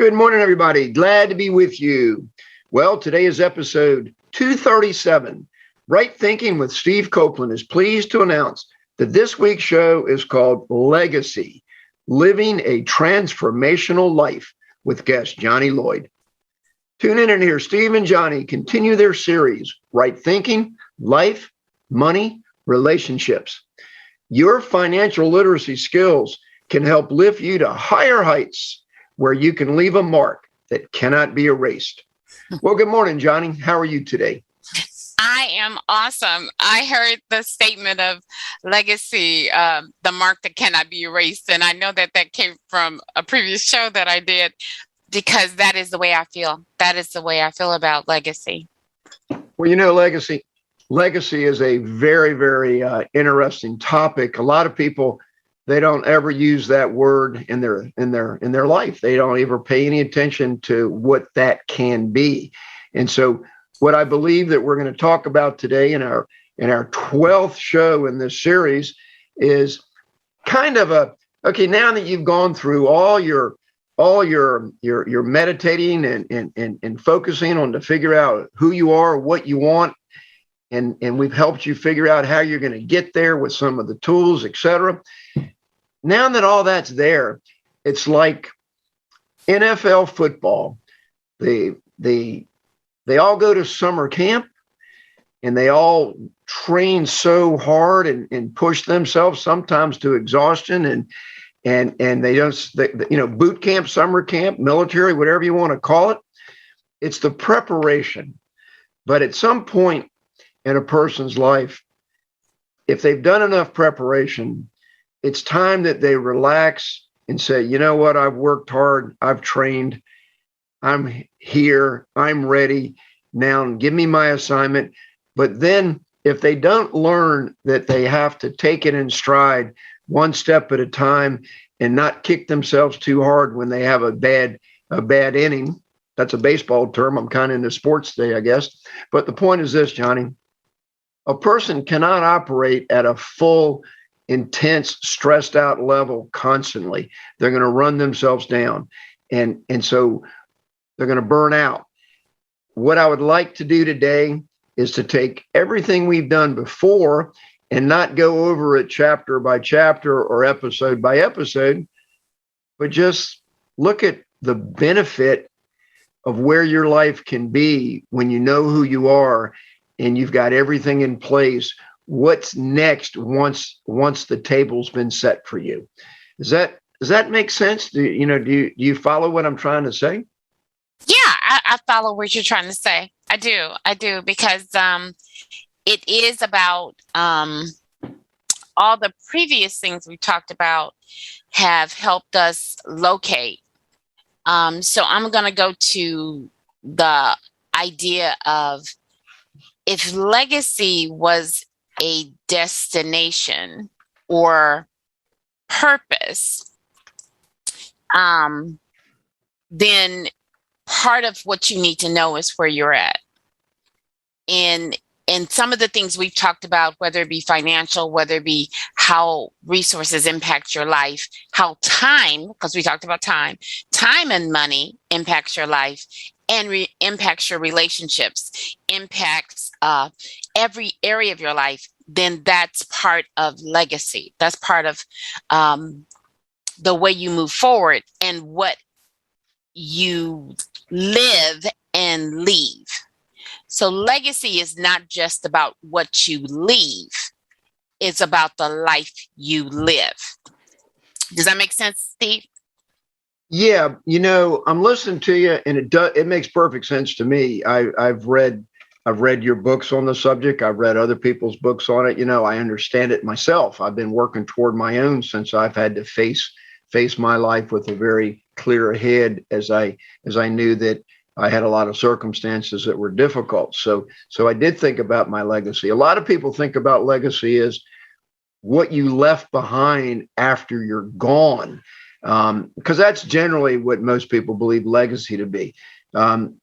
Good morning, everybody. Glad to be with you. Well, today is episode 237. Right Thinking with Steve Coplon is pleased to announce that this week's show is called Legacy, Living a Transformational Life with guest Johnny Lloyd. Tune in and hear Steve and Johnnie continue their series, Right Thinking, Life, Money, Relationships. Your financial literacy skills can help lift you to higher heights where you can leave a mark that cannot be erased. Well, good morning, Johnny. How are you today? I am awesome. I heard the statement of legacy, the mark that cannot be erased. And I know that came from a previous show that I did, because that is the way I feel. That is the way I feel about legacy. Well, legacy is a very, very interesting topic. A lot of people, they don't ever use that word in their life. They don't ever pay any attention to what that can be. And so what I believe that we're going to talk about today in our 12th show in this series is kind of okay, now that you've gone through all your meditating and focusing on to figure out who you are, what you want, and we've helped you figure out how you're going to get there with some of the tools, etc. Now that all that's there, it's like NFL football. They all go to summer camp and they all train so hard and push themselves sometimes to exhaustion and they boot camp, summer camp, military, whatever you want to call it. It's the preparation. But at some point in a person's life, if they've done enough preparation, it's time that they relax and say, you know what, I've worked hard, I've trained, I'm here, I'm ready. Now give me my assignment. But then if they don't learn that they have to take it in stride, one step at a time, and not kick themselves too hard when they have a bad inning. That's a baseball term. I'm kind of into sports today, I guess. But the point is this, Johnny. A person cannot operate at a full, intense, stressed out level constantly. They're going to run themselves down. And so they're going to burn out. What I would like to do today is to take everything we've done before and not go over it chapter by chapter or episode by episode, but just look at the benefit of where your life can be when you know who you are and you've got everything in place. What's next once the table's been set for you? Does that make sense? Do you follow what I'm trying to say? Yeah, I follow what you're trying to say. I do, because it is about all the previous things we talked about have helped us locate. So I'm going to go to the idea of, if legacy was a destination or purpose, then part of what you need to know is where you're at. And some of the things we've talked about, whether it be financial, whether it be how resources impact your life, how time, because we talked about time and money impacts your life and impacts your relationships, impacts every area of your life, then that's part of legacy. That's part of the way you move forward and what you live and leave. So legacy is not just about what you leave. It's about the life you live. Does that make sense, Steve? Yeah, I'm listening to you, and it makes perfect sense to me. I've read your books on the subject. I've read other people's books on it. I understand it myself. I've been working toward my own since I've had to face my life with a very clear head, as I knew that I had a lot of circumstances that were difficult. So I did think about my legacy. A lot of people think about legacy as what you left behind after you're gone, because that's generally what most people believe legacy to be.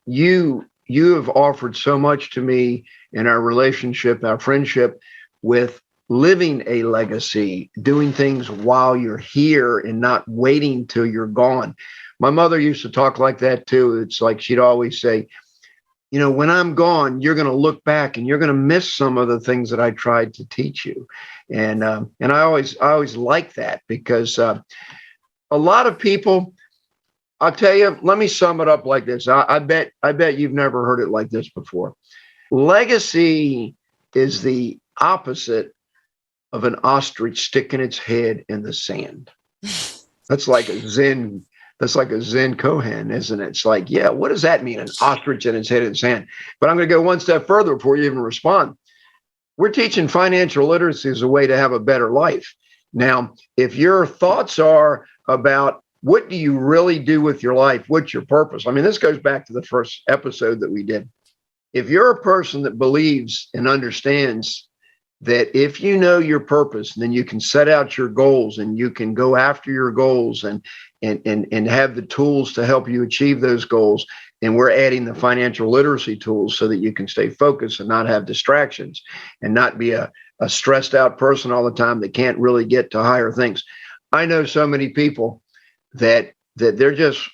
You have offered so much to me in our relationship, our friendship, with living a legacy, doing things while you're here and not waiting till you're gone. My mother used to talk like that too. It's like she'd always say, when I'm gone, you're going to look back and you're going to miss some of the things that I tried to teach you. And I always like that, because a lot of people, I'll tell you, let me sum it up like this. I bet you've never heard it like this before. Legacy is the opposite of an ostrich sticking its head in the sand. That's like a Zen koan, isn't it? It's like, yeah, what does that mean? An ostrich and its head in the sand. But I'm going to go one step further before you even respond. We're teaching financial literacy as a way to have a better life. Now, if your thoughts are about what do you really do with your life, what's your purpose? I mean, this goes back to the first episode that we did. If you're a person that believes and understands that if you know your purpose, then you can set out your goals and you can go after your goals and have the tools to help you achieve those goals. And we're adding the financial literacy tools so that you can stay focused and not have distractions and not be a stressed out person all the time that can't really get to higher things. I know so many people that they're just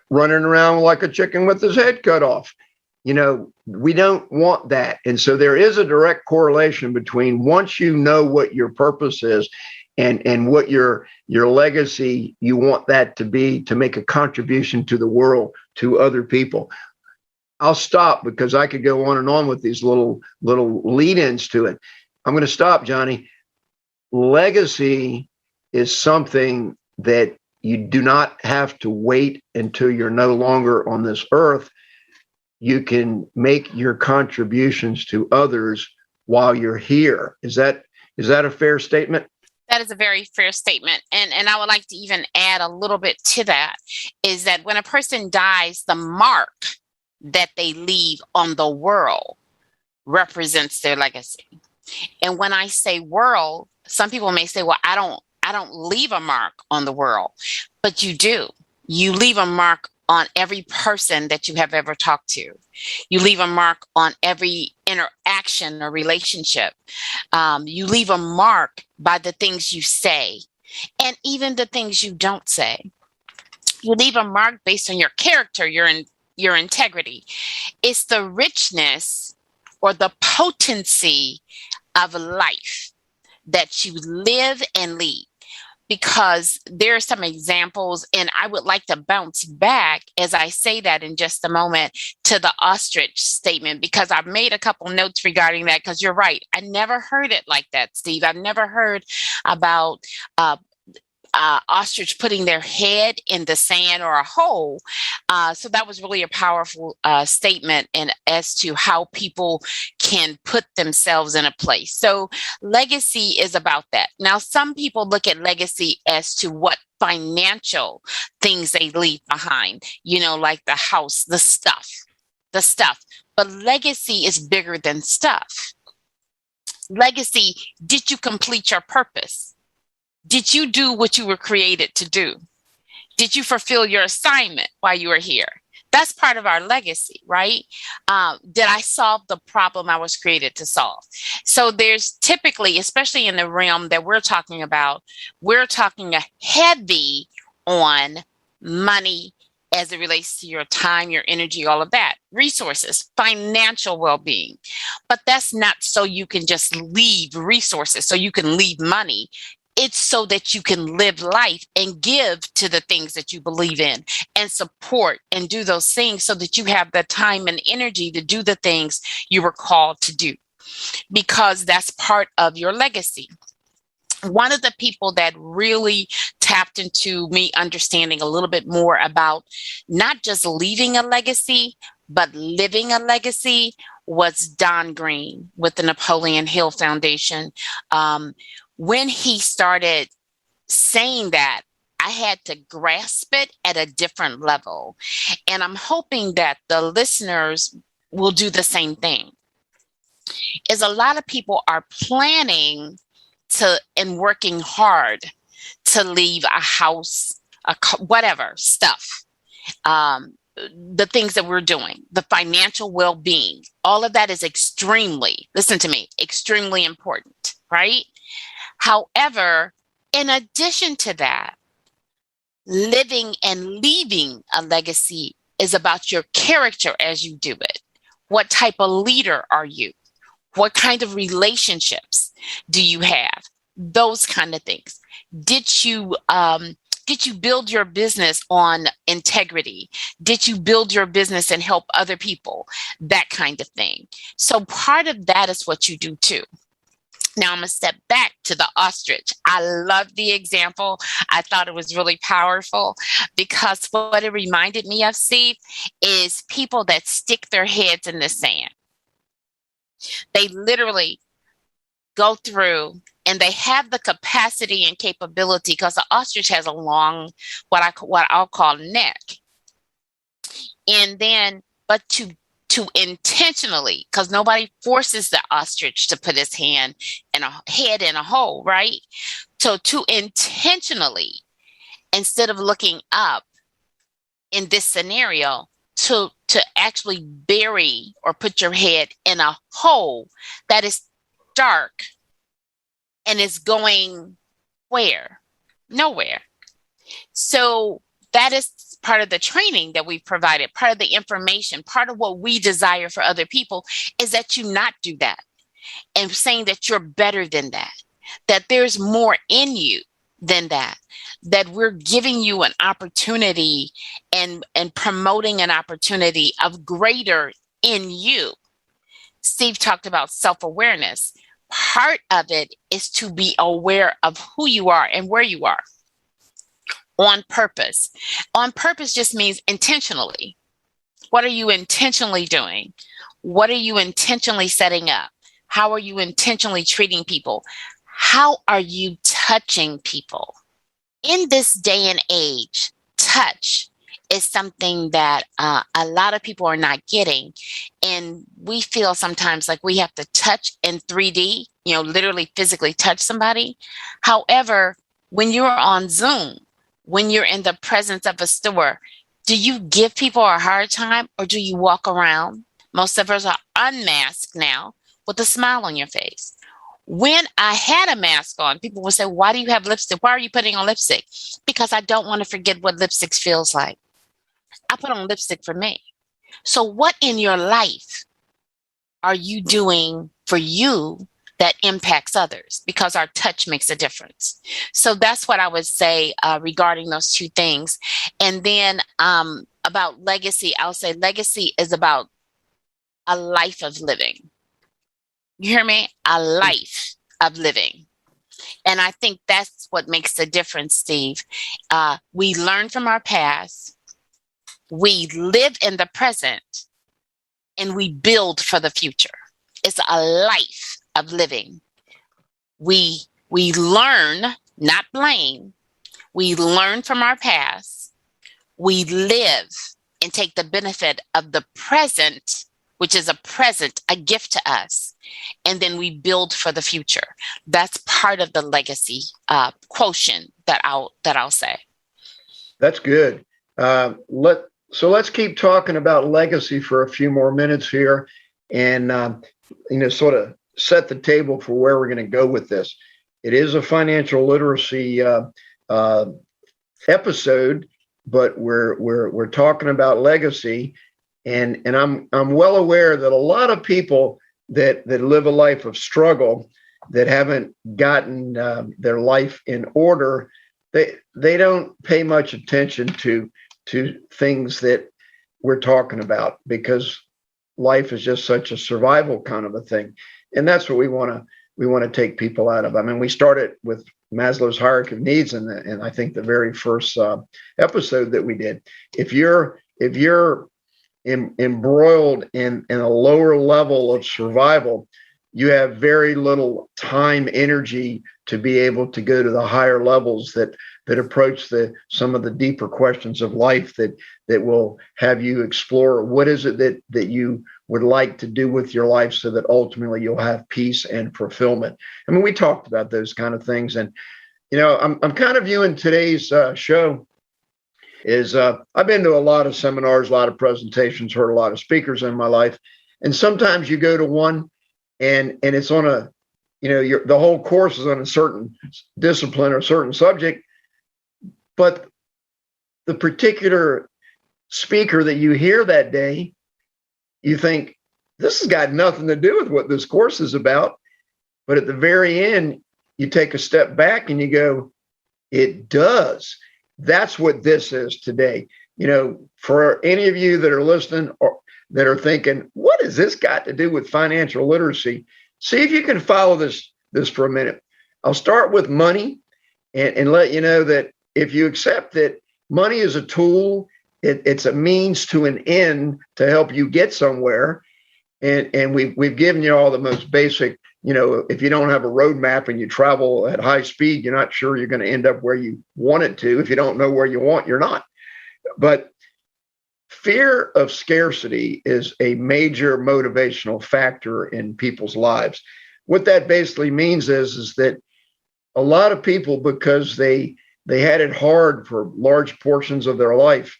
running around like a chicken with his head cut off. We don't want that. And so there is a direct correlation between once you know what your purpose is and what your legacy, you want that to be, to make a contribution to the world, to other people. I'll stop because I could go on and on with these little lead-ins to it. I'm going to stop, Johnnie. Legacy is something that you do not have to wait until you're no longer on this earth. You can make your contributions to others while you're here. Is that a fair statement? That is a very fair statement. And I would like to even add a little bit to that, is that when a person dies, the mark that they leave on the world represents their legacy. And when I say world, some people may say, well, I don't leave a mark on the world, but you do. You leave a mark on every person that you have ever talked to. You leave a mark on every interaction or relationship. You leave a mark by the things you say and even the things you don't say. You leave a mark based on your character, your integrity. It's the richness or the potency of life that you live and lead. Because there are some examples, and I would like to bounce back as I say that in just a moment to the ostrich statement, because I've made a couple notes regarding that, because you're right. I never heard it like that, Steve. I've never heard about ostrich putting their head in the sand or a hole. So that was really a powerful statement as to how people can put themselves in a place. So legacy is about that. Now, some people look at legacy as to what financial things they leave behind, like the house, the stuff. But legacy is bigger than stuff. Legacy, did you complete your purpose? Did you do what you were created to do? Did you fulfill your assignment while you were here? That's part of our legacy, right? Did I solve the problem I was created to solve? So there's typically, especially in the realm that we're talking about, we're talking heavy on money as it relates to your time, your energy, all of that, resources, financial well-being. But that's not so you can just leave resources, so you can leave money. It's so that you can live life and give to the things that you believe in and support and do those things so that you have the time and energy to do the things you were called to do, because that's part of your legacy. One of the people that really tapped into me understanding a little bit more about not just leaving a legacy, but living a legacy was Don Green with the Napoleon Hill Foundation. When he started saying that, I had to grasp it at a different level. And I'm hoping that the listeners will do the same thing. Is a lot of people are planning to and working hard to leave a house, whatever stuff, the things that we're doing, the financial well-being, all of that is extremely, listen to me, extremely important, right? However, in addition to that, Living and leaving a legacy is about your character as you do it. What type of leader are you? What kind of relationships do you have? Those kind of things. Did you build your business on integrity? Did you build your business and help other people? That kind of thing. So part of that is what you do too. Now I'm going to step back to the ostrich. I love the example. I thought it was really powerful because what it reminded me of, Steve, is people that stick their heads in the sand. They literally go through and they have the capacity and capability because the ostrich has a long, what I'll call neck. And then, but to intentionally, because nobody forces the ostrich to put his head in a hole, right? So to intentionally, instead of looking up in this scenario, to actually bury or put your head in a hole that is dark and is going where? Nowhere. So that is part of the training that we've provided, part of the information, part of what we desire for other people is that you not do that and saying that you're better than that there's more in you than that we're giving you an opportunity and promoting an opportunity of greater in you. Steve talked about self-awareness. Part of it is to be aware of who you are and where you are. On purpose. On purpose just means intentionally. What are you intentionally doing? What are you intentionally setting up? How are you intentionally treating people? How are you touching people? In this day and age, touch is something that a lot of people are not getting. And we feel sometimes like we have to touch in 3D, literally physically touch somebody. However, when you're on Zoom, when you're in the presence of a store, do you give people a hard time or do you walk around? Most of us are unmasked now with a smile on your face. When I had a mask on, people would say, why do you have lipstick? Why are you putting on lipstick? Because I don't want to forget what lipstick feels like. I put on lipstick for me. So what in your life are you doing for you that impacts others? Because our touch makes a difference. So that's what I would say regarding those two things. And then about legacy, I'll say legacy is about a life of living. You hear me? A life of living. And I think that's what makes the difference, Steve. We learn from our past, we live in the present, and we build for the future. It's a life of living. We learn, not blame. We learn from our past. We live and take the benefit of the present, which is a present, a gift to us. And then we build for the future. That's part of the legacy quotient that I'll say. That's good. Let's keep talking about legacy for a few more minutes here, and sort of set the table for where we're going to go with this. It is a financial literacy episode, but we're talking about legacy, and I'm well aware that a lot of people that live a life of struggle, that haven't gotten their life in order, they don't pay much attention to things that we're talking about, because life is just such a survival kind of a thing. And that's what we want to take people out of. I mean, we started with Maslow's hierarchy of needs and I think the very first episode that we did. If you're embroiled in a lower level of survival, you have very little time, energy to be able to go to the higher levels that approach some of the deeper questions of life that will have you explore what is it that you would like to do with your life, so that ultimately you'll have peace and fulfillment. I mean, we talked about those kind of things, and I'm kind of viewing today's show is I've been to a lot of seminars, a lot of presentations, heard a lot of speakers in my life, and sometimes you go to one and it's on the whole course is on a certain discipline or certain subject, but the particular speaker that you hear that day, you think, this has got nothing to do with what this course is about. But at the very end, you take a step back and you go, it does. That's what this is today. For any of you that are listening or that are thinking, what has this got to do with financial literacy? See if you can follow this for a minute. I'll start with money and let you know that if you accept that money is a tool, it's a means to an end to help you get somewhere. And we've given you all the most basic, if you don't have a roadmap and you travel at high speed, you're not sure you're going to end up where you want it to. If you don't know where you want, you're not. But fear of scarcity is a major motivational factor in people's lives. What that basically means is that a lot of people, because they had it hard for large portions of their life,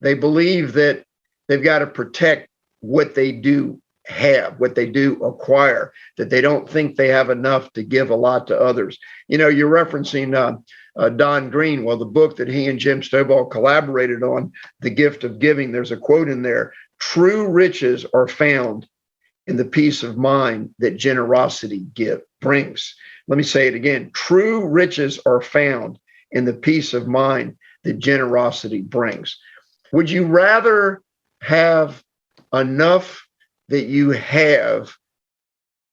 they believe that they've got to protect what they do have, what they do acquire, that they don't think they have enough to give a lot to others. You're referencing Don Green. Well, the book that he and Jim Stovall collaborated on, The Gift of Giving, there's a quote in there: true riches are found in the peace of mind that generosity brings. Let me say it again. True riches are found in the peace of mind that generosity brings. Would you rather have enough that you have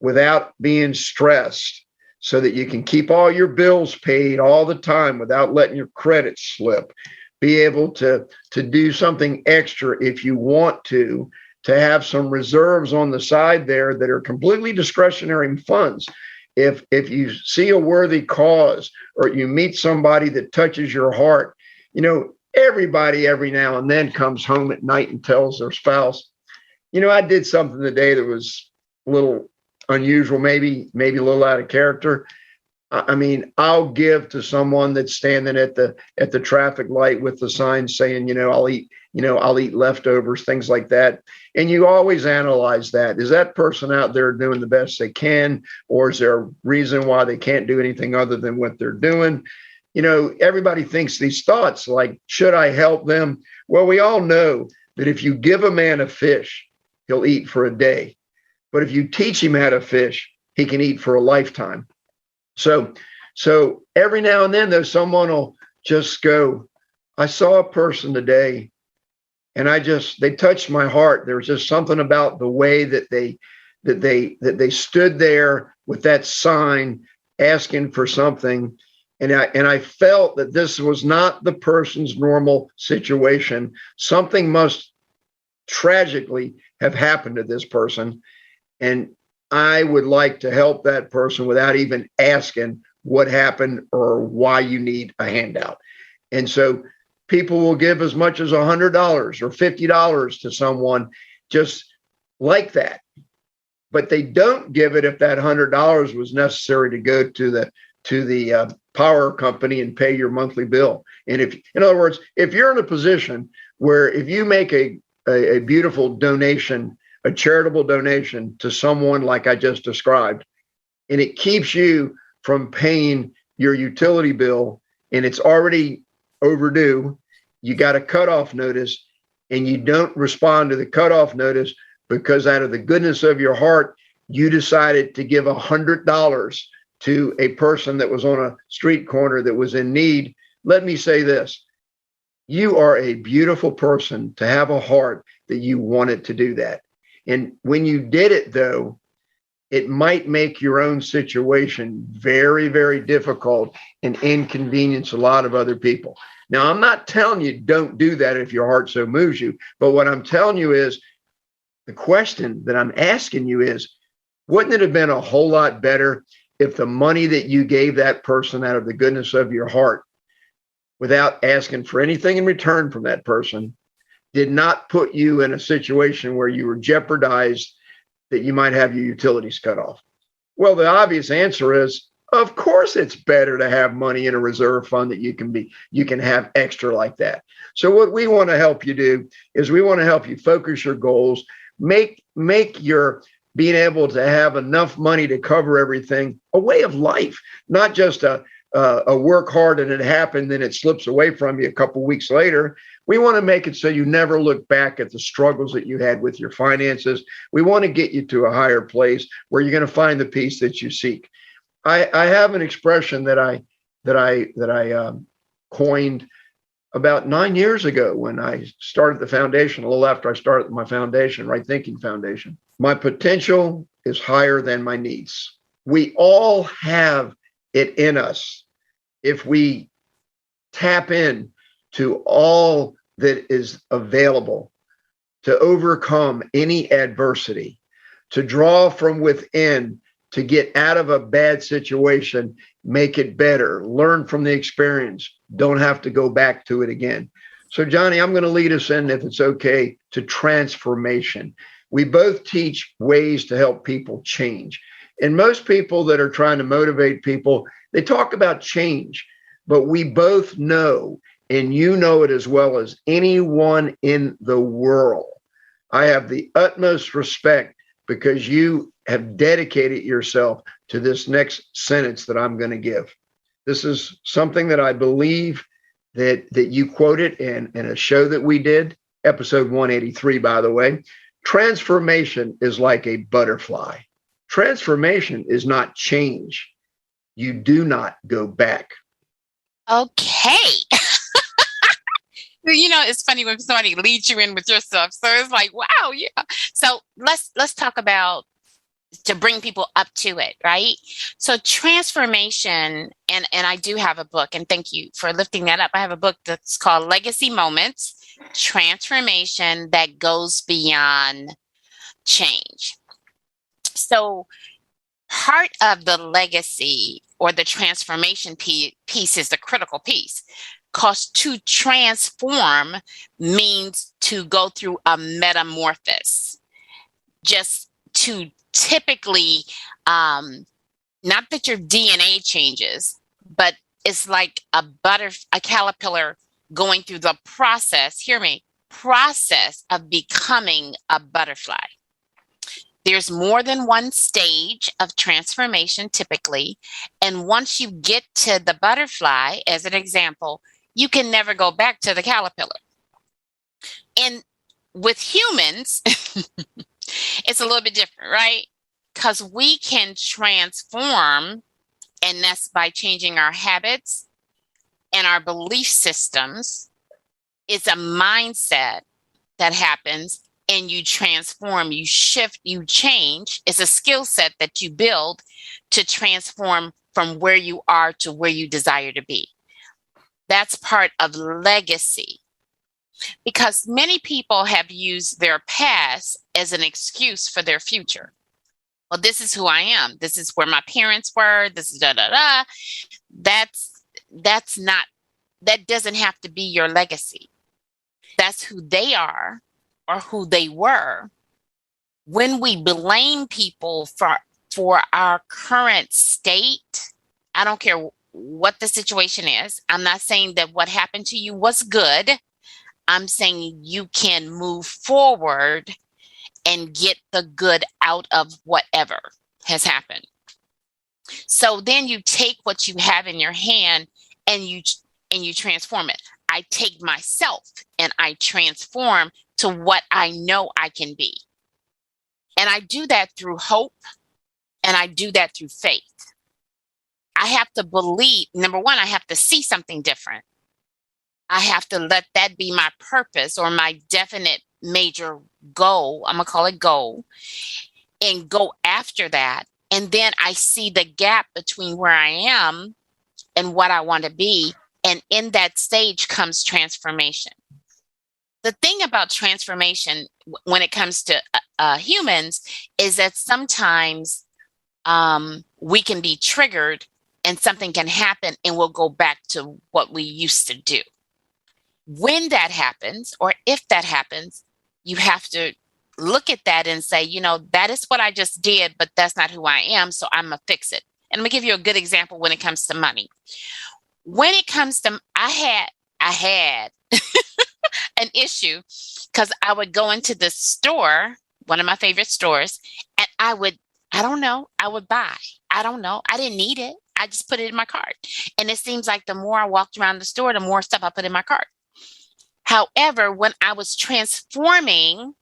without being stressed so that you can keep all your bills paid all the time without letting your credit slip, be able to do something extra if you want to have some reserves on the side there that are completely discretionary funds? If you see a worthy cause or you meet somebody that touches your heart, everybody every now and then comes home at night and tells their spouse, I did something today that was a little unusual, maybe a little out of character. I mean, I'll give to someone that's standing at the traffic light with the sign saying, I'll eat leftovers, things like that. And you always analyze that. Is that person out there doing the best they can? Or is there a reason why they can't do anything other than what they're doing? Everybody thinks these thoughts like, should I help them? Well, we all know that if you give a man a fish, he'll eat for a day. But if you teach him how to fish, he can eat for a lifetime. So every now and then, though, someone will just go, I saw a person today and they touched my heart. There was just something about the way that they stood there with that sign asking for something. And I felt that this was not the person's normal situation. Something must tragically have happened to this person. And I would like to help that person without even asking what happened or why you need a handout. And so people will give as much as $100 or $50 to someone just like that. But they don't give it if that $100 was necessary to go to the power company and pay your monthly bill. And in other words, if you're in a position where if you make a beautiful donation, a charitable donation to someone like I just described, and it keeps you from paying your utility bill and it's already overdue, you got a cutoff notice and you don't respond to the cutoff notice because out of the goodness of your heart, you decided to give $100 to a person that was on a street corner that was in need. Let me say this. You are a beautiful person to have a heart that you wanted to do that. And when you did it, though, it might make your own situation very, very difficult and inconvenience a lot of other people. Now, I'm not telling you don't do that if your heart so moves you. But what I'm telling you is the question that I'm asking you is, wouldn't it have been a whole lot better if the money that you gave that person out of the goodness of your heart, without asking for anything in return from that person, did not put you in a situation where you were jeopardized that you might have your utilities cut off? Well, the obvious answer is, of course, it's better to have money in a reserve fund that you can have extra like that. So what we want to help you do is we want to help you focus your goals, make your being able to have enough money to cover everything a way of life, not just a a work hard and it happened, then it slips away from you a couple weeks later. We want to make it so you never look back at the struggles that you had with your finances. We want to get you to a higher place where you're going to find the peace that you seek. I have an expression that I coined about 9 years ago when I started the foundation, a little after I started my foundation, Right Thinking Foundation. My potential is higher than my needs. We all have it in us if we tap in to all that is available to overcome any adversity, to draw from within, to get out of a bad situation, make it better, learn from the experience, don't have to go back to it again. So, Johnnie, I'm going to lead us in, if it's okay, to transformation. We both teach ways to help people change. And most people that are trying to motivate people, they talk about change, but we both know, and you know it as well as anyone in the world. I have the utmost respect because you have dedicated yourself to this next sentence that I'm going to give. This is something that I believe that you quoted in a show that we did, episode 183, by the way. Transformation is like a butterfly. Transformation is not change. You do not go back. Okay. You know, it's funny when somebody leads you in with your stuff. So it's like, wow, yeah. So let's talk about, to bring people up to it, right? So transformation, and I do have a book, and thank you for lifting that up. I have a book that's called Legacy Moments, Transformation That Goes Beyond Change. So part of the legacy or the transformation piece is the critical piece, because to transform means to go through a metamorphosis, just to typically, not that your DNA changes, but it's like a caterpillar going through the process, hear me, process of becoming a butterfly. There's more than one stage of transformation typically. And once you get to the butterfly, as an example, you can never go back to the caterpillar. And with humans, it's a little bit different, right? Because we can transform, and that's by changing our habits and our belief systems. It's a mindset that happens, and you transform, you shift, you change. It's a skill set that you build to transform from where you are to where you desire to be. That's part of legacy. Because many people have used their past as an excuse for their future. Well, this is who I am. This is where my parents were. This is da-da-da. That's not, that doesn't have to be your legacy. That's who they are or who they were. When we blame people for our current state, I don't care what the situation is. I'm not saying that what happened to you was good. I'm saying you can move forward and get the good out of whatever has happened. So then you take what you have in your hand and you transform it. I take myself and I transform to what I know I can be. And I do that through hope, and I do that through faith. I have to believe, number one, I have to see something different. I have to let that be my purpose or my definite major goal. I'm going to call it goal, and go after that. And then I see the gap between where I am and what I want to be. And in that stage comes transformation. The thing about transformation when it comes to humans is that sometimes we can be triggered and something can happen and we'll go back to what we used to do. When that happens, or if that happens, you have to look at that and say, you know, that is what I just did, but that's not who I am. So I'm going to fix it. And I'm going to give you a good example when it comes to money. When it comes to, I had an issue because I would go into the store, one of my favorite stores, and I would buy. I don't know. I didn't need it. I just put it in my cart. And it seems like the more I walked around the store, the more stuff I put in my cart. However, when I was transforming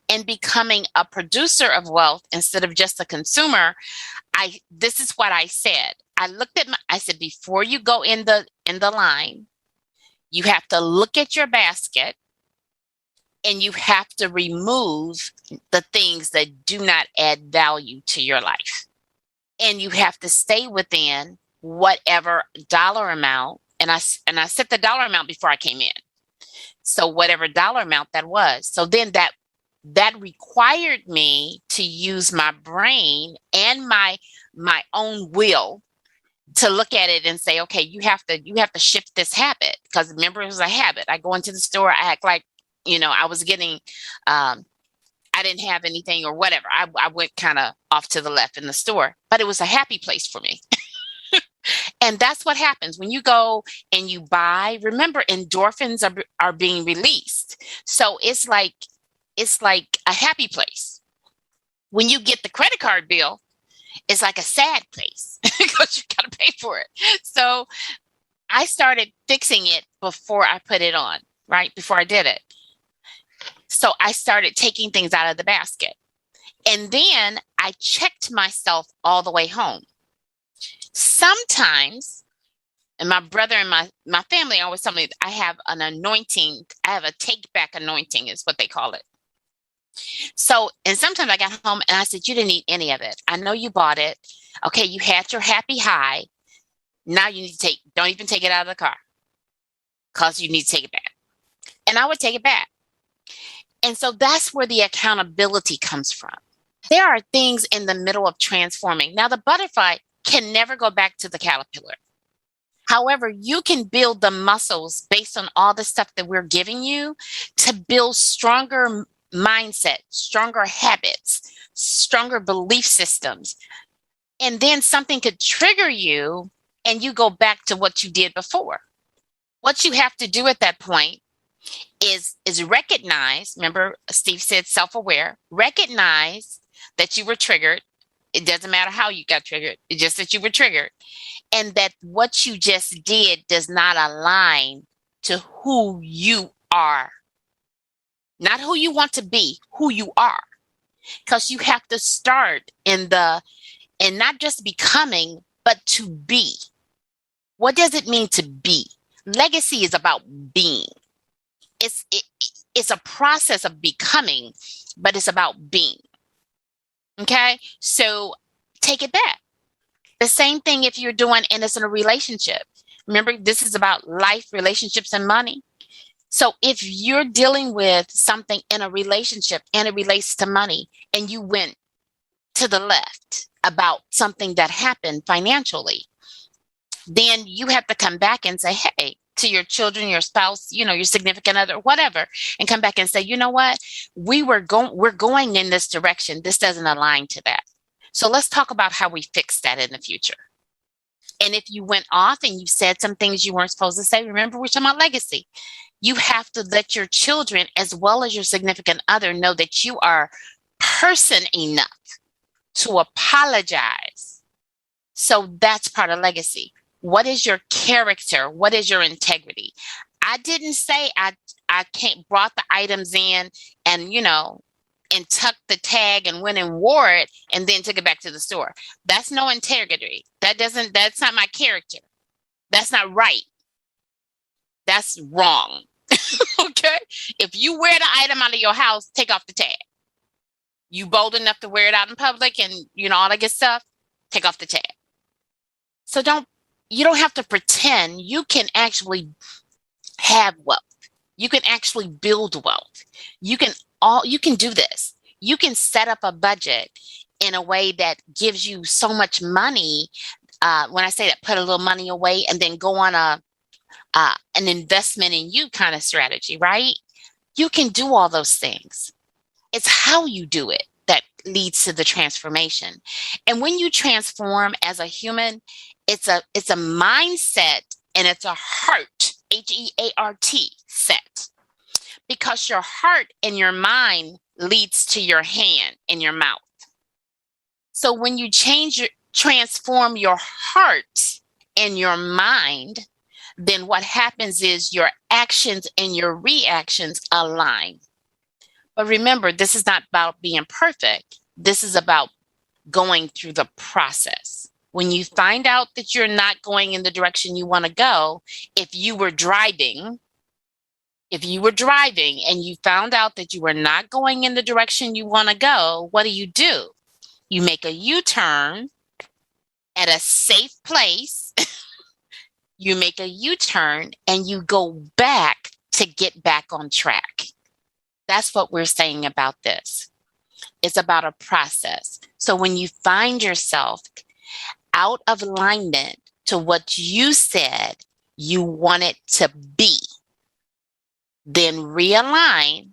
and becoming a producer of wealth instead of just a consumer, this is what I said. I said, before you go in the line, you have to look at your basket and you have to remove the things that do not add value to your life. And you have to stay within whatever dollar amount. And I set the dollar amount before I came in. So whatever dollar amount that was. So then that required me to use my brain and my own will to look at it and say, okay, you have to shift this habit. Because remember, it was a habit. I go into the store, I act like, I was getting, I didn't have anything or whatever. I went kind of off to the left in the store, but it was a happy place for me. And that's what happens when you go and you buy. Remember, endorphins are being released. So it's like a happy place. When you get the credit card bill, it's like a sad place because you got to pay for it. So I started fixing it before I put it on, right? Before I did it. So I started taking things out of the basket. And then I checked myself all the way home. Sometimes, and my brother and my family always tell me I have an anointing. I have a take back anointing is what they call it. So, and sometimes I got home and I said, you didn't eat any of it. I know you bought it. Okay, you had your happy high. Now you need to don't even take it out of the car because you need to take it back. And I would take it back. And so that's where the accountability comes from. There are things in the middle of transforming. Now, the butterfly can never go back to the caterpillar. However, you can build the muscles based on all the stuff that we're giving you to build stronger mindset, stronger habits, stronger belief systems. And then something could trigger you and you go back to what you did before. What you have to do at that point is recognize, remember Steve said self-aware, recognize that you were triggered. It doesn't matter how you got triggered. It's just that you were triggered. And that what you just did does not align to who you are. Not who you want to be, who you are. Because you have to start and not just becoming, but to be. What does it mean to be? Legacy is about being. It's a process of becoming, but it's about being. Okay, so take it back. The same thing if you're doing, and it's in a relationship. Remember, this is about life, relationships, and money. So if you're dealing with something in a relationship and it relates to money, and you went to the left about something that happened financially, then you have to come back and say, hey, to your children, your spouse, your significant other, whatever, and come back and say, you know what, we're going in this direction. This doesn't align to that. So let's talk about how we fix that in the future. And if you went off and you said some things you weren't supposed to say, remember, we're talking about legacy. You have to let your children, as well as your significant other, know that you are person enough to apologize. So that's part of legacy. What is your character? What is your integrity? I didn't say I brought the items in and, and tucked the tag and went and wore it and then took it back to the store. That's no integrity. That's not my character. That's not right. That's wrong. Okay? If you wear the item out of your house, take off the tag. You bold enough to wear it out in public and, all that good stuff, take off the tag. So you don't have to pretend. You can actually have wealth. You can actually build wealth. You can do this. You can set up a budget in a way that gives you so much money. When I say that, put a little money away and then go on an investment in you kind of strategy, right? You can do all those things. It's how you do it that leads to the transformation. And when you transform as a human, it's a mindset and it's a heart, HEART set, because your heart and your mind leads to your hand and your mouth. So when you change transform your heart and your mind, then what happens is your actions and your reactions align. But remember, this is not about being perfect. This is about going through the process. When you find out that you're not going in the direction you want to go, if you were driving and you found out that you were not going in the direction you want to go, what do? You make a U-turn at a safe place. You make a U-turn and you go back to get back on track. That's what we're saying about this. It's about a process. So when you find yourself out of alignment to what you said you want it to be, then realign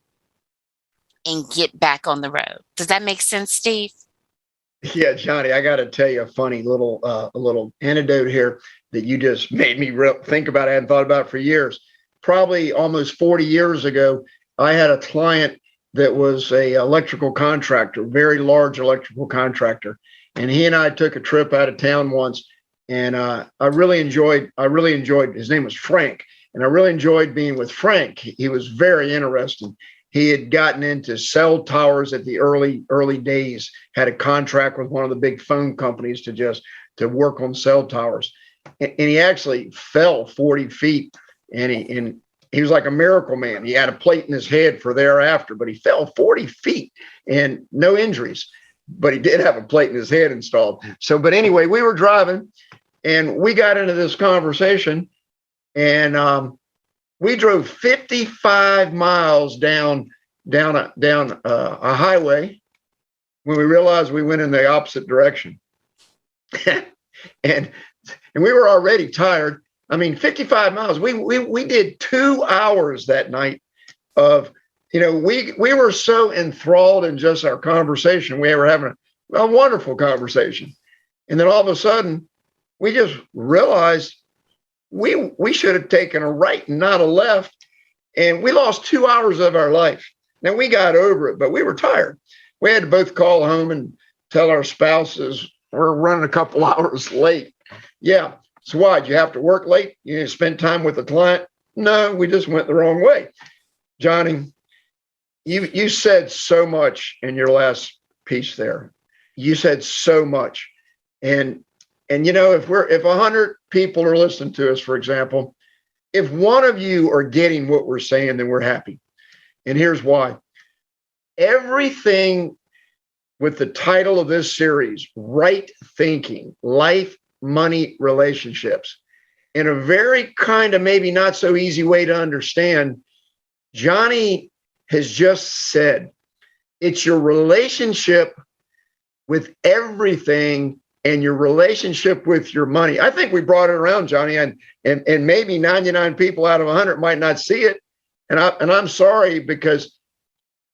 and get back on the road. Does that make sense, Steve? Yeah, Johnnie, I got to tell you a funny little anecdote here that you just made me think about. I hadn't thought about it for years. Probably almost 40 years ago, I had a client that was a electrical contractor, very large electrical contractor. And he and I took a trip out of town once, and I really enjoyed, his name was Frank, and I really enjoyed being with Frank. He was very interesting. He had gotten into cell towers at the early days, had a contract with one of the big phone companies to work on cell towers. And he actually fell 40 feet, and he was like a miracle man. He had a plate in his head for thereafter, but he fell 40 feet and no injuries. But he did have a plate in his head installed. But anyway, we were driving and we got into this conversation, and we drove 55 miles down a highway when we realized we went in the opposite direction. and we were already tired. I mean, 55 miles. We did 2 hours that night of, we were so enthralled in just our conversation. We were having a wonderful conversation. And then all of a sudden, we just realized we should have taken a right and not a left. And we lost 2 hours of our life. Now, we got over it, but we were tired. We had to both call home and tell our spouses we're running a couple hours late. Yeah. So why? Did you have to work late? You didn't spend time with the client? No, we just went the wrong way. Johnnie, you said so much in your last piece there. You said so much. And if 100 people are listening to us, for example, if one of you are getting what we're saying, then we're happy. And here's why. Everything with the title of this series, Right Thinking, Life, Money, Relationships, in a very kind of maybe not so easy way to understand, Johnnie has just said it's your relationship with everything and your relationship with your money. I think we brought it around, Johnnie, and maybe 99 people out of 100 might not see it. And I'm sorry, because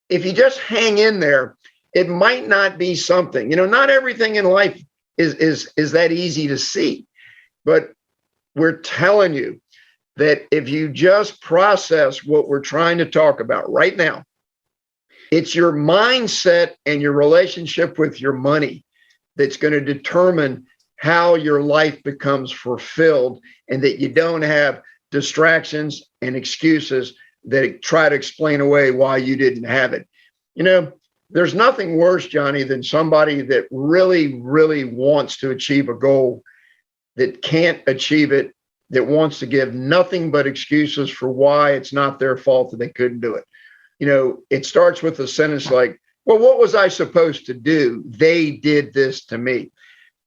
if you just hang in there, it might not be something. Not everything in life is that easy to see. But we're telling you that if you just process what we're trying to talk about right now, it's your mindset and your relationship with your money that's going to determine how your life becomes fulfilled, and that you don't have distractions and excuses that try to explain away why you didn't have it. There's nothing worse, Johnnie, than somebody that really, really wants to achieve a goal that can't achieve it, that wants to give nothing but excuses for why it's not their fault that they couldn't do it. It starts with a sentence like, well, what was I supposed to do? They did this to me.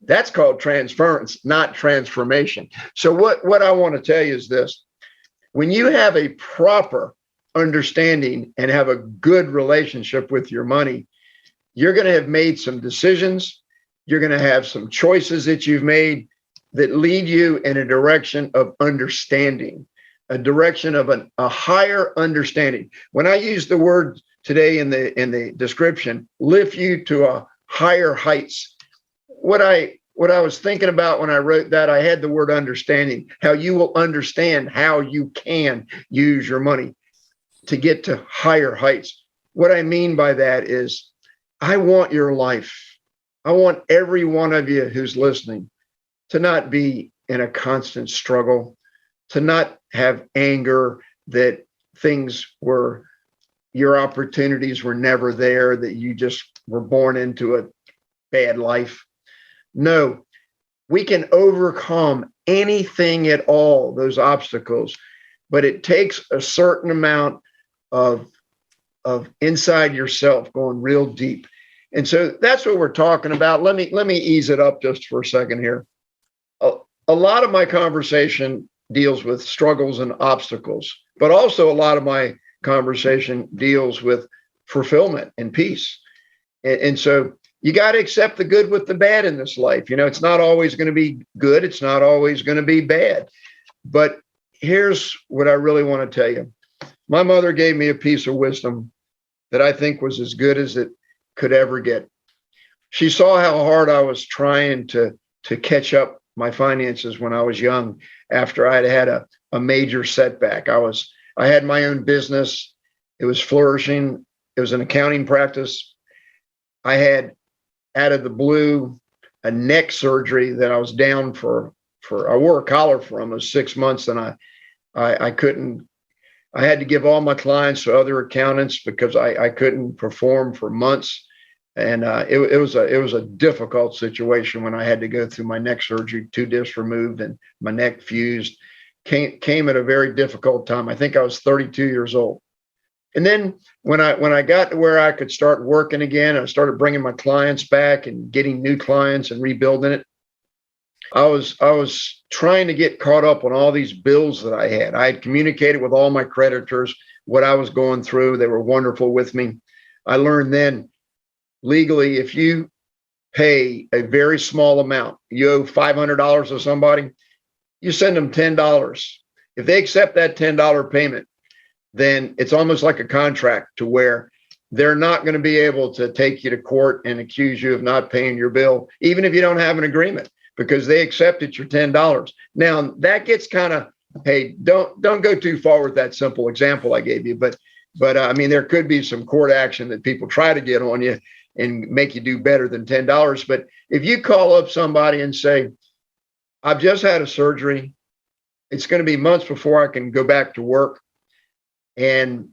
That's called transference, not transformation. So what I want to tell you is this. When you have a proper understanding and have a good relationship with your money, you're going to have made some decisions. You're going to have some choices that you've made that lead you in a direction of understanding, a direction of a higher understanding. When I use the word today in the description, lift you to a higher heights, what I was thinking about when I wrote that, I had the word understanding, how you will understand how you can use your money to get to higher heights. What I mean by that is, I want your life I want every one of you who's listening to not be in a constant struggle, to not have anger that things were, your opportunities were never there, that you just were born into a bad life. No, we can overcome anything at all, those obstacles, but it takes a certain amount of inside yourself going real deep. And so that's what we're talking about. Let me ease it up just for a second here. A lot of my conversation deals with struggles and obstacles, but also a lot of my conversation deals with fulfillment and peace. And so you got to accept the good with the bad in this life. You know, it's not always going to be good. It's not always going to be bad. But here's what I really want to tell you. My mother gave me a piece of wisdom that I think was as good as it could ever get. She saw how hard I was trying to catch up my finances when I was young, after I had a major setback. I had my own business. It was flourishing. It was an accounting practice. I had, out of the blue, a neck surgery that I was down for I wore a collar for almost 6 months, and I couldn't. I had to give all my clients to other accountants because I couldn't perform for months. And it was a difficult situation when I had to go through my neck surgery, 2 discs removed and my neck fused. Came at a very difficult time. I think I was 32 years old. And then when I got to where I could start working again, I started bringing my clients back and getting new clients and rebuilding it. I was trying to get caught up on all these bills that I had. I had communicated with all my creditors what I was going through. They were wonderful with me. I learned then, legally, if you pay a very small amount, you owe $500 to somebody, you send them $10. If they accept that $10 payment, then it's almost like a contract, to where they're not going to be able to take you to court and accuse you of not paying your bill, even if you don't have an agreement, because they accepted your $10. Now that gets kind of, hey, don't go too far with that simple example I gave you, but I mean, there could be some court action that people try to get on you and make you do better than $10. But if you call up somebody and say, I've just had a surgery, it's going to be months before I can go back to work, and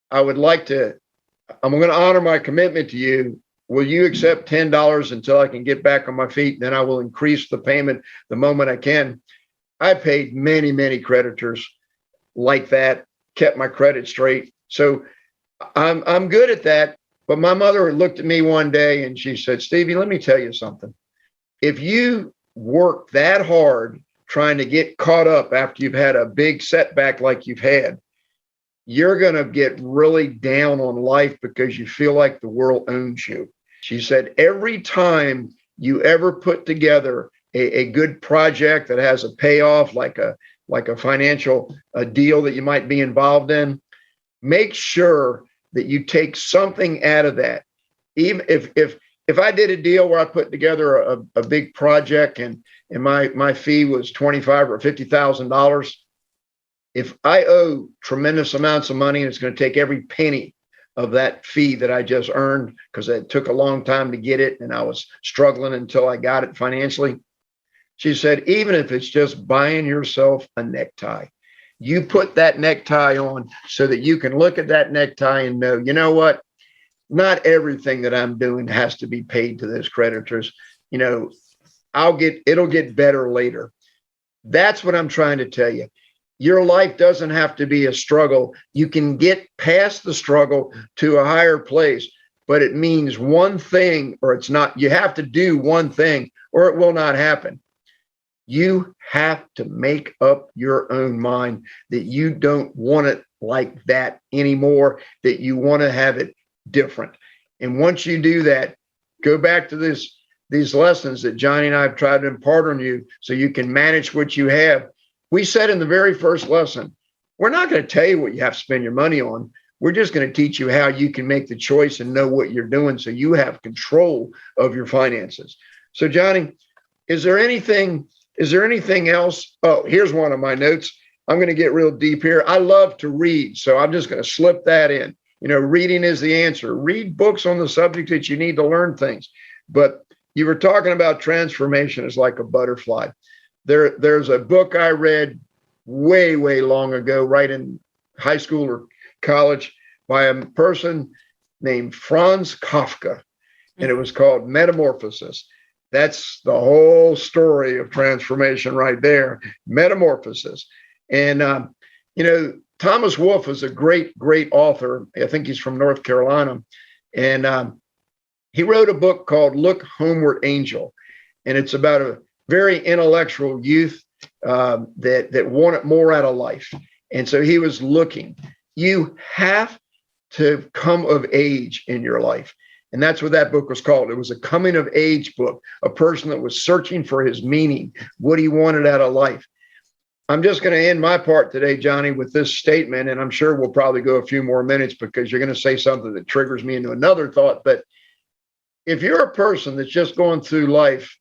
I'm going to honor my commitment to you. Will you accept $10 until I can get back on my feet? Then I will increase the payment the moment I can. I paid many, many creditors like that, kept my credit straight. So I'm good at that. But my mother looked at me one day and she said, Stevie, let me tell you something. If you work that hard trying to get caught up after you've had a big setback like you've had, you're going to get really down on life because you feel like the world owns you. She said, every time you ever put together a good project that has a payoff, like a financial deal that you might be involved in, make sure that you take something out of that. Even if I did a deal where I put together a big project and my fee was $25,000 or $50,000, if I owe tremendous amounts of money and it's going to take every penny of that fee that I just earned, because it took a long time to get it and I was struggling until I got it financially. She said, even if it's just buying yourself a necktie, you put that necktie on so that you can look at that necktie and know, you know what? Not everything that I'm doing has to be paid to those creditors. You know, it'll get better later. That's what I'm trying to tell you. Your life doesn't have to be a struggle. You can get past the struggle to a higher place, but it means one thing, or it's not. You have to do one thing or it will not happen. You have to make up your own mind that you don't want it like that anymore, that you want to have it different. And once you do that, go back to these lessons that Johnny and I have tried to impart on you so you can manage what you have. We said in the very first lesson, we're not going to tell you what you have to spend your money on. We're just going to teach you how you can make the choice and know what you're doing so you have control of your finances. So, Johnny, is there anything else? Oh, here's one of my notes. I'm going to get real deep here. I love to read, so I'm just going to slip that in. You know, reading is the answer. Read books on the subject that you need to learn things. But you were talking about transformation is like a butterfly. There's a book I read way, way long ago, right in high school or college, by a person named Franz Kafka, and it was called Metamorphosis. That's the whole story of transformation right there, metamorphosis. And, Thomas Wolfe is a great, great author. I think he's from North Carolina. And he wrote a book called Look Homeward Angel. And it's about a very intellectual youth that wanted more out of life. And so he was looking. You have to come of age in your life. And that's what that book was called. It was a coming of age book, a person that was searching for his meaning, what he wanted out of life. I'm just going to end my part today, Johnnie, with this statement, and I'm sure we'll probably go a few more minutes because you're going to say something that triggers me into another thought. But if you're a person that's just going through life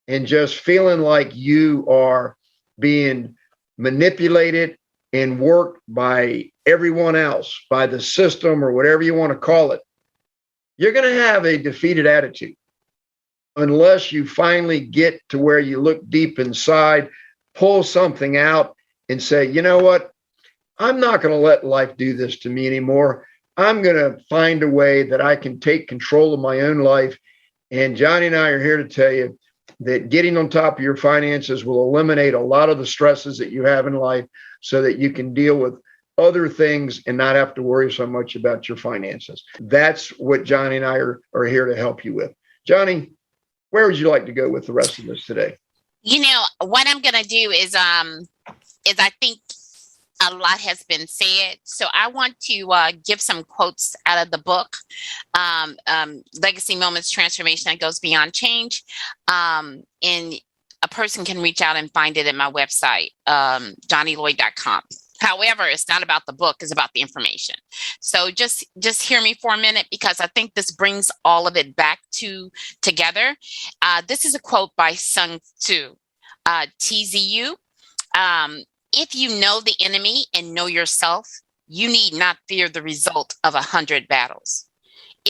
and just feeling like you are being manipulated and worked by everyone else, by the system or whatever you want to call it, you're going to have a defeated attitude unless you finally get to where you look deep inside, pull something out and say, you know what? I'm not going to let life do this to me anymore. I'm going to find a way that I can take control of my own life. And Johnnie and I are here to tell you that getting on top of your finances will eliminate a lot of the stresses that you have in life so that you can deal with other things and not have to worry so much about your finances. That's what Johnnie and I are here to help you with. Johnnie, where would you like to go with the rest of this today? What I'm going to do is I think a lot has been said. So I want to give some quotes out of the book, Legacy Moments, Transformation That Goes Beyond Change. And a person can reach out and find it at my website, johnnylloyd.com. However, it's not about the book, it's about the information. So just hear me for a minute, because I think this brings all of it back together. This is a quote by Sun Tzu, TZU. If you know the enemy and know yourself, you need not fear the result of 100 battles.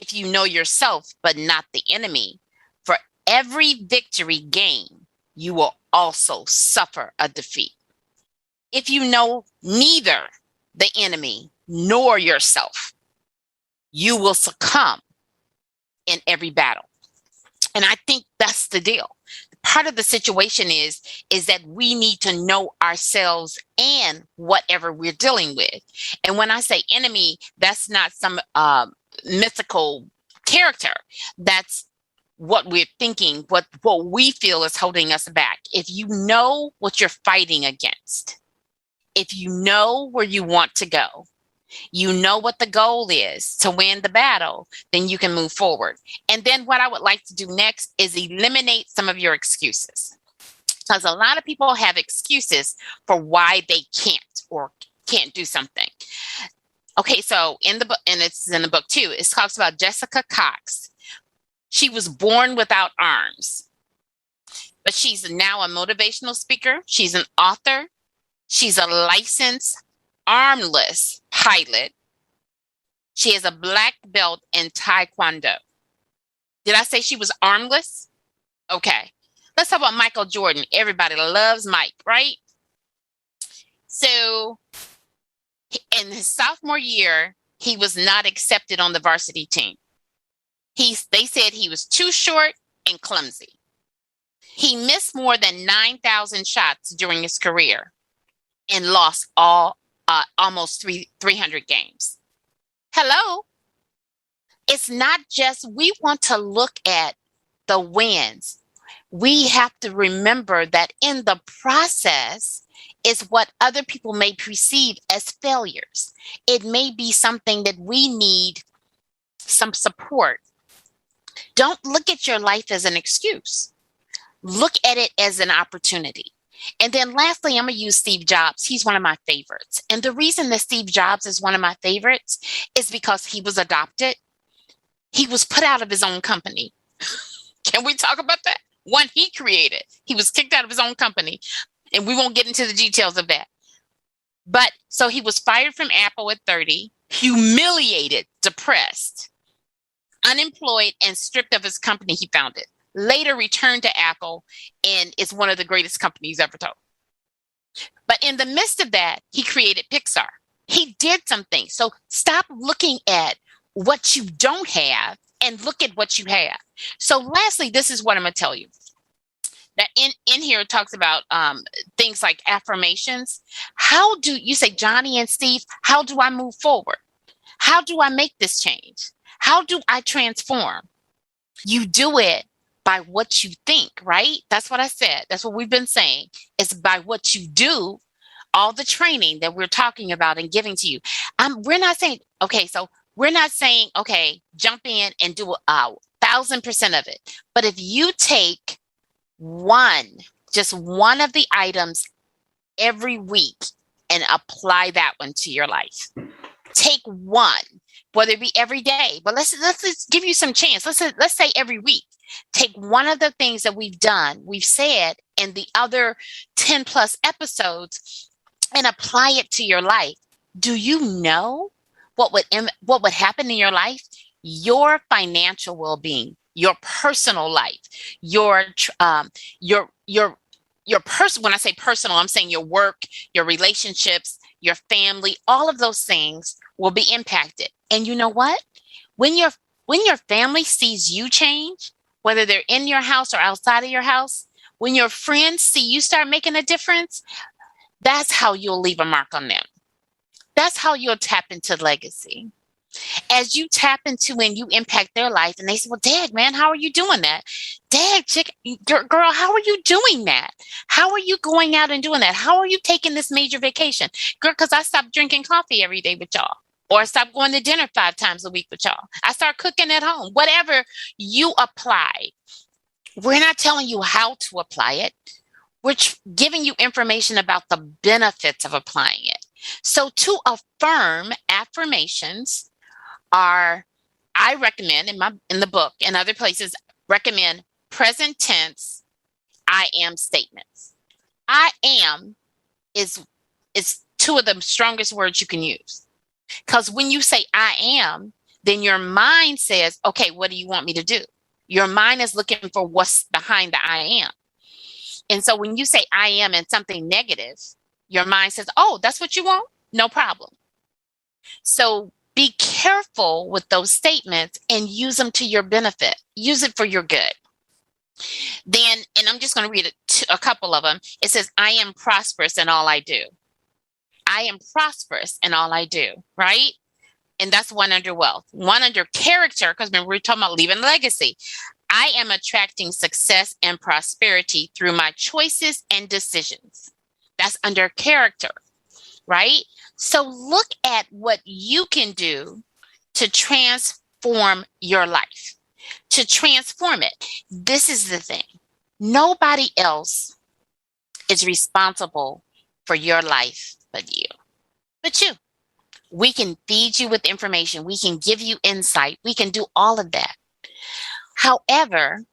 If you know yourself, but not the enemy, for every victory gained, you will also suffer a defeat. If you know neither the enemy nor yourself, you will succumb in every battle. And I think that's the deal. Part of the situation is that we need to know ourselves and whatever we're dealing with. And when I say enemy, that's not some mythical character. That's what we're thinking, what we feel is holding us back. If you know what you're fighting against, if you know where you want to go, you know what the goal is to win the battle, then you can move forward. And then what I would like to do next is eliminate some of your excuses. Because a lot of people have excuses for why they can't or can't do something. Okay, so in the book, and it's in the book too, it talks about Jessica Cox. She was born without arms, but she's now a motivational speaker. She's an author. She's a licensed armless pilot. She has a black belt in Taekwondo. Did I say she was armless? Okay. Let's talk about Michael Jordan. Everybody loves Mike, right? So in his sophomore year, he was not accepted on the varsity team. They said he was too short and clumsy. He missed more than 9,000 shots during his career and lost almost 300 games. Hello? It's not just, we want to look at the wins. We have to remember that in the process is what other people may perceive as failures. It may be something that we need some support. Don't look at your life as an excuse. Look at it as an opportunity. And then lastly, I'm going to use Steve Jobs. He's one of my favorites. And the reason that Steve Jobs is one of my favorites is because he was adopted. He was put out of his own company. Can we talk about that? One he created. He was kicked out of his own company. And we won't get into the details of that. But so he was fired from Apple at 30, humiliated, depressed, unemployed, and stripped of his company he founded. later returned to Apple, and is one of the greatest companies ever told. But in the midst of that, he created Pixar. He did something. So stop looking at what you don't have and look at what you have. So lastly, this is what I'm going to tell you. That in here it talks about things like affirmations. How do you say, Johnnie and Steve, how do I move forward? How do I make this change? How do I transform? You do it by what you think, right? That's what I said. That's what we've been saying. It's by what you do, all the training that we're talking about and giving to you. We're not saying, okay, so we're not saying, okay, jump in and do 1,000% of it. But if you take just one of the items every week and apply that one to your life. Take one, whether it be every day, but let's give you some chance. Let's say every week. Take one of the things that we've said in the other 10 plus episodes and apply it to your life. Do you know what would happen in your life? Your financial well-being, your personal life, your person. When I say personal, I'm saying your work, your relationships, your family, all of those things will be impacted. And you know what? When your family sees you change, whether they're in your house or outside of your house, when your friends see you start making a difference, that's how you'll leave a mark on them. That's how you'll tap into legacy. As you tap into and you impact their life, and they say, well, Dad, man, how are you doing that? Dad, girl, how are you doing that? How are you going out and doing that? How are you taking this major vacation? Girl, because I stopped drinking coffee every day with y'all. Or I stopped going to dinner 5 times a week with y'all. I start cooking at home. Whatever you apply, we're not telling you how to apply it. We're giving you information about the benefits of applying it. So to affirm affirmations, I recommend in the book and other places, recommend present tense I am statements. I am is 2 of the strongest words you can use. Because when you say I am, then your mind says, okay, what do you want me to do? Your mind is looking for what's behind the I am. And so when you say I am and something negative, your mind says, oh, that's what you want? No problem. So be careful with those statements and use them to your benefit. Use it for your good. Then, and I'm just going to read a couple of them. It says, I am prosperous in all I do. I am prosperous in all I do, right? And that's one under wealth. One under character, because remember, we're talking about leaving legacy. I am attracting success and prosperity through my choices and decisions. That's under character, right? So look at what you can do to transform your life, to transform it. This is the thing. Nobody else is responsible for your life but you. We can feed you with information. We can give you insight. We can do all of that. However,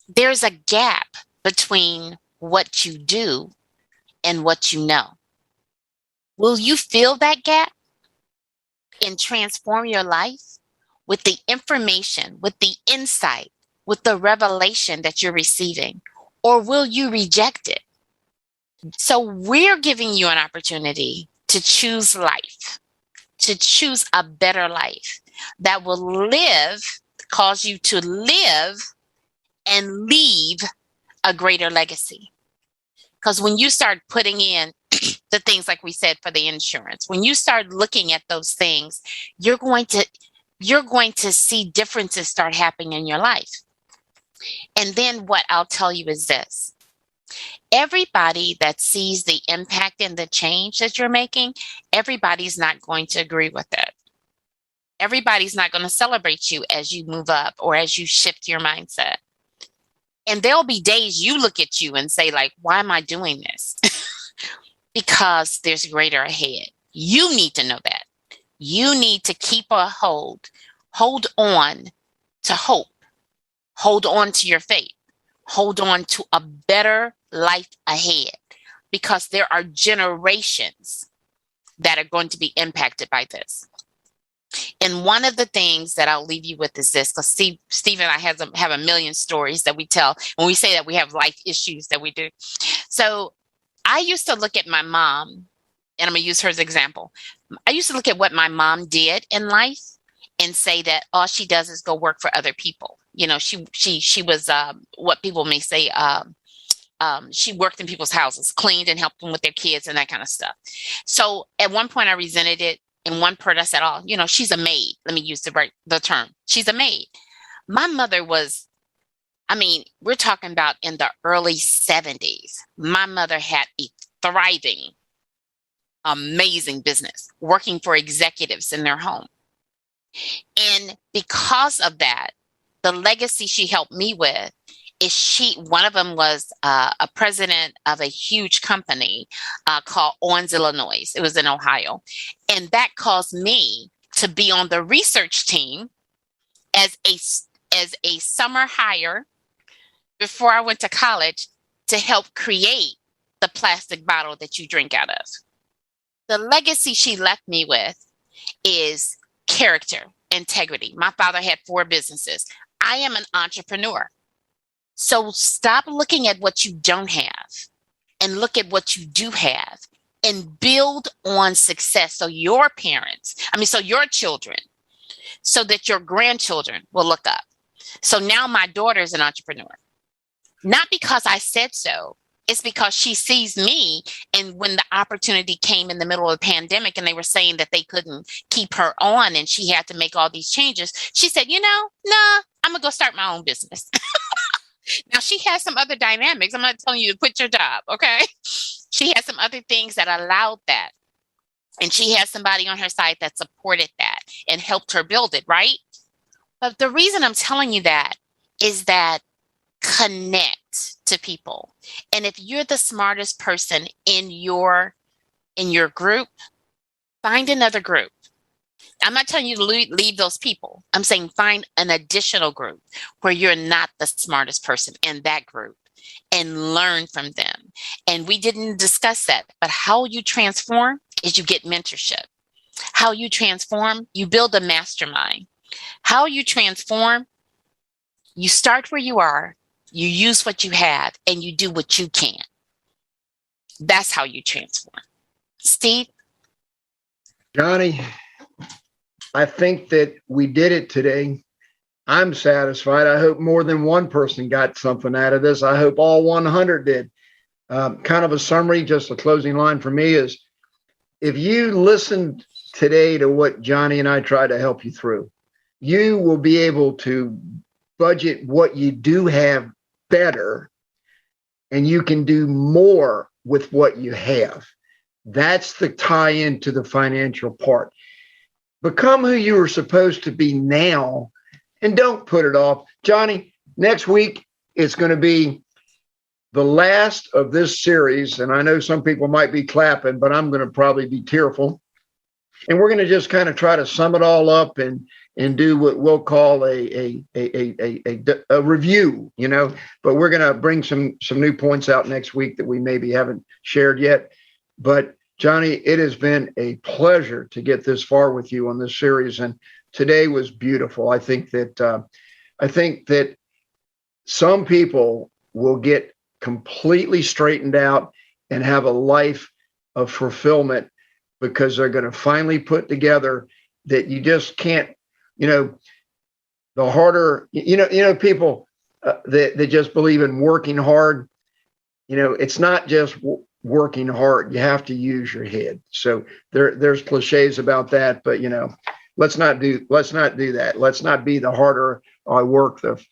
there's a gap between what you do and what you know. Will you fill that gap and transform your life with the information, with the insight, with the revelation that you're receiving? Or will you reject it? So we're giving you an opportunity to choose life, to choose a better life that will cause you to live and leave a greater legacy. Because when you start putting in the things like we said for the insurance, when you start looking at those things, you're going to see differences start happening in your life. And then what I'll tell you is this. Everybody that sees the impact and the change that you're making, everybody's not going to agree with it. Everybody's not going to celebrate you as you move up or as you shift your mindset. And there'll be days you look at you and say, like, why am I doing this? Because there's greater ahead. You need to know that. You need to keep a hold on to hope, hold on to your faith, hold on to a better life ahead, because there are generations that are going to be impacted by this. And one of the things that I'll leave you with is this, because Steve and I have a million stories that we tell when we say that we have life issues that we do. So I used to look at my mom, and I'm going to use her as an example. I used to look at what my mom did in life and say that all she does is go work for other people. You know, she was what people may say, she worked in people's houses, cleaned and helped them with their kids and that kind of stuff. So at one point I resented it. And one part I said, oh, you know, she's a maid. Let me use the term. She's a maid. My mother was, I mean, we're talking about in the early 70s. My mother had a thriving, amazing business, working for executives in their home. And because of that, the legacy she helped me with is one of them was a president of a huge company called Owens, Illinois. It was in Ohio. And that caused me to be on the research team as a summer hire before I went to college to help create the plastic bottle that you drink out of. The legacy she left me with is character, integrity. My father had 4 businesses. I am an entrepreneur. So stop looking at what you don't have and look at what you do have and build on success. So your children, so that your grandchildren will look up. So now my daughter is an entrepreneur, not because I said so. It's because she sees me. And when the opportunity came in the middle of the pandemic and they were saying that they couldn't keep her on and she had to make all these changes, she said, nah, I'm going to go start my own business. Now, she has some other dynamics. I'm not telling you to quit your job, okay? She has some other things that allowed that. And she has somebody on her side that supported that and helped her build it, right? But the reason I'm telling you that is that connect to people. And if you're the smartest person in your group, find another group. I'm not telling you to leave those people. I'm saying find an additional group where you're not the smartest person in that group and learn from them. And we didn't discuss that, but how you transform is you get mentorship. How you transform, you build a mastermind. How you transform, you start where you are, you use what you have, and you do what you can. That's how you transform. Steve? Johnnie, I think that we did it today. I'm satisfied. I hope more than one person got something out of this. I hope all 100 did. Kind of a summary, just a closing line for me is, if you listened today to what Johnnie and I tried to help you through, you will be able to budget what you do have better, and you can do more with what you have. That's the tie-in to the financial part. Become who you are supposed to be now, and don't put it off. Johnnie, next week, it's going to be the last of this series. And I know some people might be clapping, but I'm going to probably be tearful. And we're going to just kind of try to sum it all up and do what we'll call a review, but we're going to bring some new points out next week that we maybe haven't shared yet. But Johnnie, it has been a pleasure to get this far with you on this series, and today was beautiful. I think that some people will get completely straightened out and have a life of fulfillment because they're going to finally put together that you just can't. The harder, people that just believe in working hard. It's not just working hard. You have to use your head. So there's cliches about that, but let's not do that. Let's not be the harder I work, the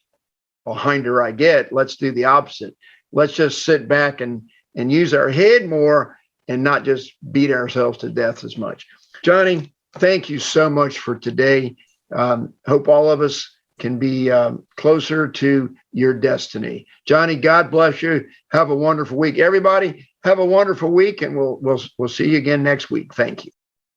behinder I get. Let's do the opposite. Let's just sit back and use our head more and not just beat ourselves to death as much. Johnnie, thank you so much for today. Hope all of us can be closer to your destiny. Johnnie, God bless you. Have a wonderful week. Everybody, have a wonderful week, and we'll see you again next week. Thank you.